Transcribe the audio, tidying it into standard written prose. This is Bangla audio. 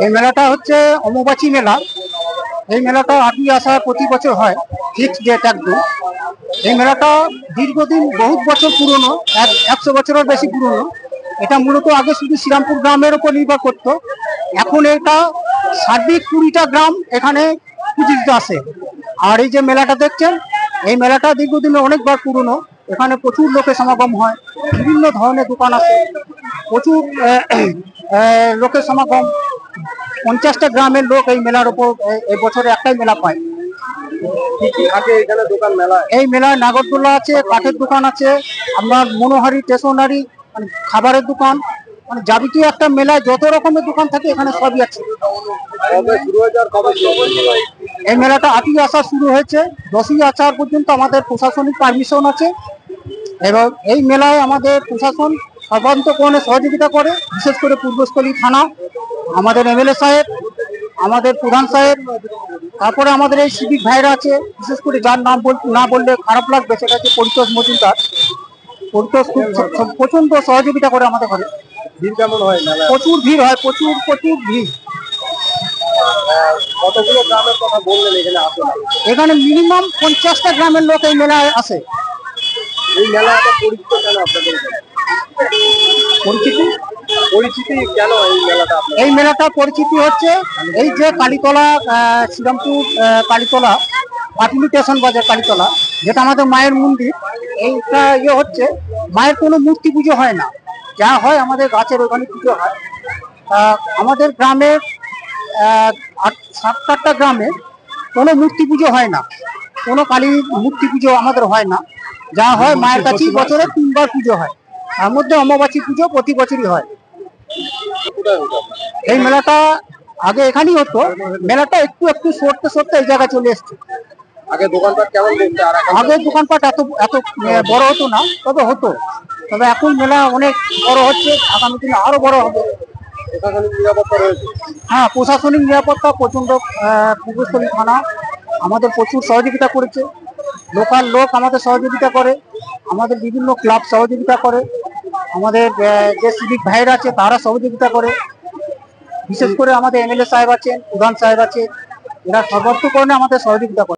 এই মেলাটা হচ্ছে অম্বুবাচী মেলা। এই মেলাটা আটি আসা প্রতি বছর হয়, ফিক্স ডেট একদম। এই মেলাটা দীর্ঘদিন বহুত বছর পুরনো, 100 বছরের বেশি পুরনো। এটা মূলত আগে শুধু শ্রীরামপুর গ্রামের উপর নির্ভর করত, এখন এটা সার্বিক 20টা গ্রাম এখানে পুজো দিতে আসে। আর এই যে মেলাটা দেখছেন, এই মেলাটা দীর্ঘদিনে অনেকবার পুরনো। এখানে প্রচুর লোকের সমাগম হয়, বিভিন্ন ধরনের দোকান আছে, প্রচুর লোকের সমাগম। 50টা গ্রামের লোক এই মেলার উপর এই বছরে একটাই মেলা পায়। এই মেলায় নাগরদোলা আছে, কাঠের দোকান আছে, আপনার মনোহারি স্টেশনারি মানে খাবারের দোকান, মানে যাবতীয় একটা মেলায় যত রকমের দোকান থাকে এখানে সবই আছে। এই মেলাটা 8ই আষাঢ় শুরু হয়েছে, 10ই আষাঢ় পর্যন্ত আমাদের প্রশাসনিক পারমিশন আছে। এবং এই মেলায় আমাদের প্রশাসন সর্বান্তকরণে সহযোগিতা করে, বিশেষ করে পূর্বস্থলী থানা, আমাদের এমএলএ সাহেব, আমাদের প্রধান সাহেব, তারপরে আমাদের এই সিভিক ভাইরা আছে, বিশেষ করে যার নাম না বললে খারাপ লাগবে, সেটা হচ্ছে পরিতোষ মজুমদার। পরিতোষ খুব প্রচন্ড সহযোগিতা করে আমাদের ঘরে। ভিড় কেমন হয়? প্রচুর ভিড় হয়, প্রচুর প্রচুর ভিড়। কতগুলো গ্রামের কথা বললেন এখানে আসে? এখানে মিনিমাম 50টা গ্রামের লোক এই মেলায় আসে। এই মেলা এত পরিচিত কেন আপনাদের? পরিচিতি কেন এই মেলাটা? এই মেলাটা পরিচিতি হচ্ছে এই যে কালীতলা, শ্রীরামপুর কালীতলা, পাটুলি স্টেশন বাজার কালীতলা, যেটা আমাদের মায়ের মন্দির। এইটা হচ্ছে মায়ের কোনো মূর্তি পুজো হয় না, যা হয় আমাদের গাছের ওখানে পুজো হয়। আমাদের গ্রামের 7-8টা গ্রামে কোনো মূর্তি পুজো হয় না, কোনো কালী মূর্তি পুজো আমাদের হয় না। যা হয় মায়ের কাছেই বছরে 3বার পুজো হয়, তার মধ্যে অমাবাসী পুজো প্রতি বছরই হয়। এই মেলাটা আগে এখানেই হতো, মেলাটা একটু একটু সরতে সরতে এই জায়গায় চলে এসছে। আগে দোকানপাট কেমন দেখতে? আগে দোকানপাট এত এত বড় হতো না, তবে হতো। তবে এখন মেলা অনেক বড় হচ্ছে, আগামী দিনে আরো বড় হবে। প্রশাসনিক নিরাপত্তা রয়েছে? হ্যাঁ, প্রশাসনিক নিরাপত্তা প্রচন্ড। পূর্বস্থলী থানা আমাদের প্রচুর সহযোগিতা করেছে, লোকাল লোক আমাদের সহযোগিতা করে, আমাদের বিভিন্ন ক্লাব সহযোগিতা করে, আমাদের যে সিভিক ভাইরা আছে তারা সহযোগিতা করে। বিশেষ করে আমাদের এমএলএ সাহেব আছেন, প্রধান সাহেব আছে, এরা সর্বান্তকরণে আমাদের সহযোগিতা করে।